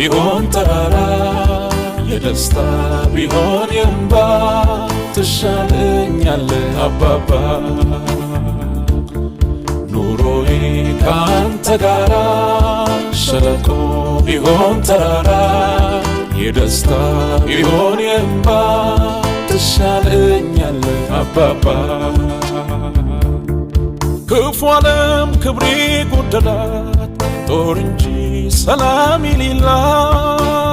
ቢሆን ተራራ የደስታ ቢሆን የእንባ ትሻለኛለህ አባባ ኑሮዬ ካንተ ጋራ ሸለቆ ቢሆን ተራራ የደስታ ቢሆን የእንባ ትሻለኛለህ አባባ ክፉ ዓለም ክብሬ ጎደላት ጦር እንጂ ሰላም የሌላት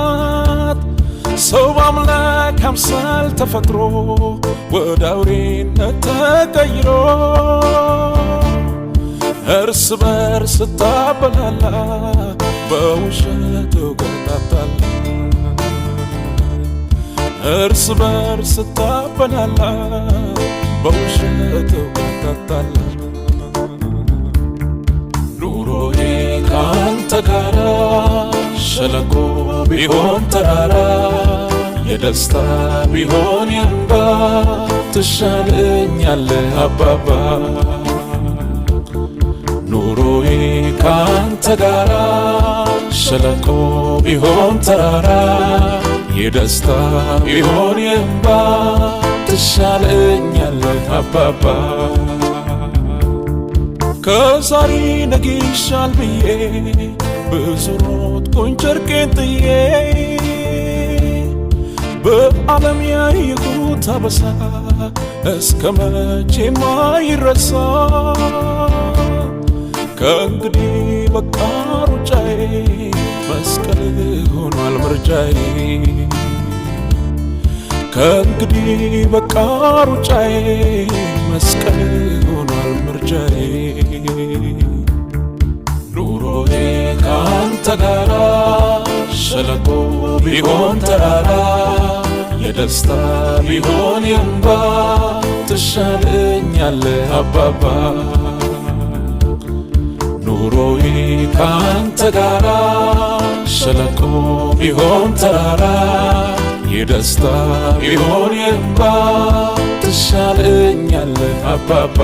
ሰው በአምላክ አምሳል ተፈጥሮ ወደ አውሬነት ተቀይሮ እርስ በርስ ስታበላላ በውሸት እውቀጣጣላ እርስ በርስ ስታበላላ በውሸት እውቀጣጣላ ኑሮዬ ካንተ ጋራ ሸለቆ ቢሆን ተራራ የደስታ ቢሆን የእንባ ትሻለኛለህ አባባ ኑሮዬ ካንተ ጋራ ሸለቆ ቢሆን ተራራ የደስታ ቢሆን የእንባ ትሻለኛለህ አባባ ከዛሬ ነገ ይሻል ብዬ ብዙ ሮጥኩኝ ጨርቄን ጥዬ በዓለም ያየሁት አበሳ እስከ መቼ ማይረሳ ከእንግዲህ በቃ ሩጫዬ መስቀል ሆኗል ምርጫዬ ከእንግዲህ በቃ ሩጫዬ መስቀል ሆኗል ምርጫዬ ኑሮዬ ካንተ ጋራ ሸለቆ ቢሆን ተራራ የደስታ ቢሆን የእንባ ትሻለኛለህ አባባ ኑሮዬ ካንተ ጋራ ሸለቆ ቢሆን ተራራ የደስታ ቢሆን የእንባ ትሻለኛለህ አባባ